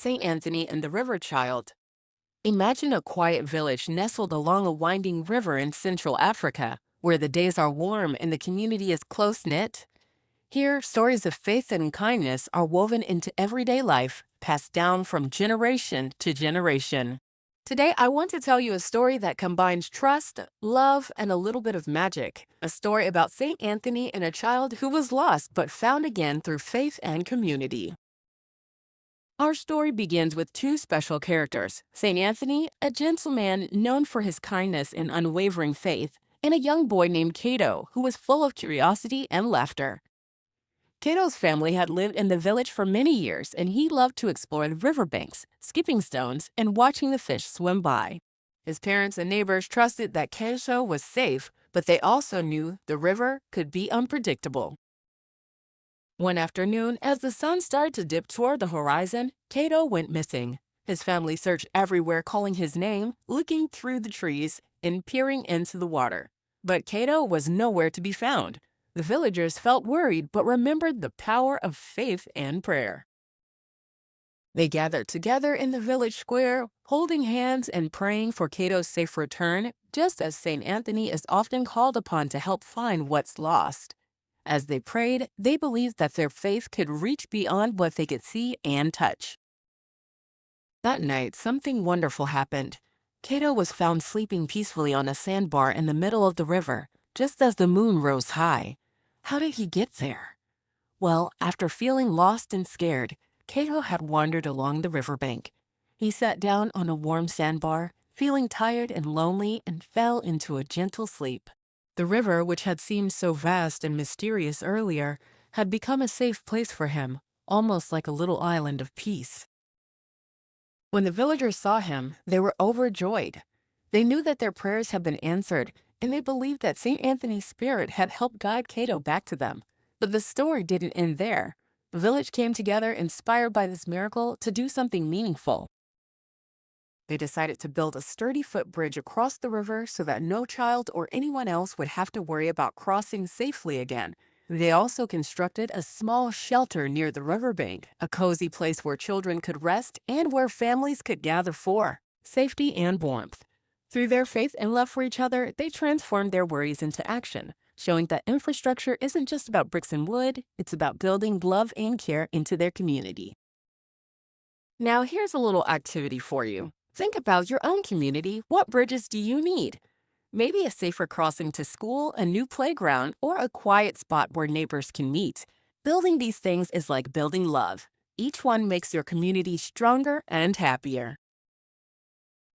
Saint Anthony and the River Child. Imagine a quiet village nestled along a winding river in Central Africa, where the days are warm and the community is close-knit. Here, stories of faith and kindness are woven into everyday life, passed down from generation to generation. Today, I want to tell you a story that combines trust, love, and a little bit of magic. A story about Saint Anthony and a child who was lost but found again through faith and community. Our story begins with two special characters, Saint Anthony, a gentleman known for his kindness and unwavering faith, and a young boy named Cato, who was full of curiosity and laughter. Cato's family had lived in the village for many years, and he loved to explore the riverbanks, skipping stones, and watching the fish swim by. His parents and neighbors trusted that Cato was safe, but they also knew the river could be unpredictable. One afternoon, as the sun started to dip toward the horizon, Cato went missing. His family searched everywhere, calling his name, looking through the trees, and peering into the water. But Cato was nowhere to be found. The villagers felt worried but remembered the power of faith and prayer. They gathered together in the village square, holding hands and praying for Cato's safe return, just as St. Anthony is often called upon to help find what's lost. As they prayed, they believed that their faith could reach beyond what they could see and touch. That night, something wonderful happened. Cato was found sleeping peacefully on a sandbar in the middle of the river, just as the moon rose high. How did he get there? Well, after feeling lost and scared, Cato had wandered along the riverbank. He sat down on a warm sandbar, feeling tired and lonely, and fell into a gentle sleep. The river, which had seemed so vast and mysterious earlier, had become a safe place for him, almost like a little island of peace. When the villagers saw him, they were overjoyed. They knew that their prayers had been answered, and they believed that St. Anthony's spirit had helped guide Cato back to them. But the story didn't end there. The village came together, inspired by this miracle, to do something meaningful. They decided to build a sturdy footbridge across the river so that no child or anyone else would have to worry about crossing safely again. They also constructed a small shelter near the riverbank, a cozy place where children could rest and where families could gather for safety and warmth. Through their faith and love for each other, they transformed their worries into action, showing that infrastructure isn't just about bricks and wood, it's about building love and care into their community. Now here's a little activity for you. Think about your own community. What bridges do you need? Maybe a safer crossing to school, a new playground, or a quiet spot where neighbors can meet. Building these things is like building love. Each one makes your community stronger and happier.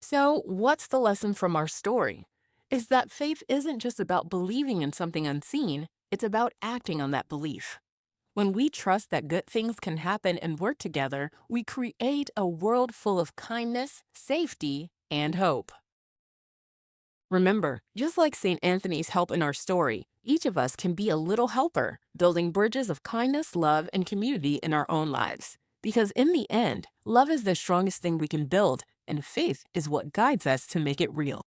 So, what's the lesson from our story? Is that faith isn't just about believing in something unseen, it's about acting on that belief. When we trust that good things can happen and work together, we create a world full of kindness, safety, and hope. Remember, just like St. Anthony's help in our story, each of us can be a little helper, building bridges of kindness, love, and community in our own lives. Because in the end, love is the strongest thing we can build, and faith is what guides us to make it real.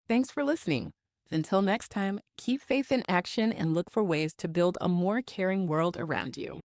Thanks for listening. Until next time, keep faith in action and look for ways to build a more caring world around you.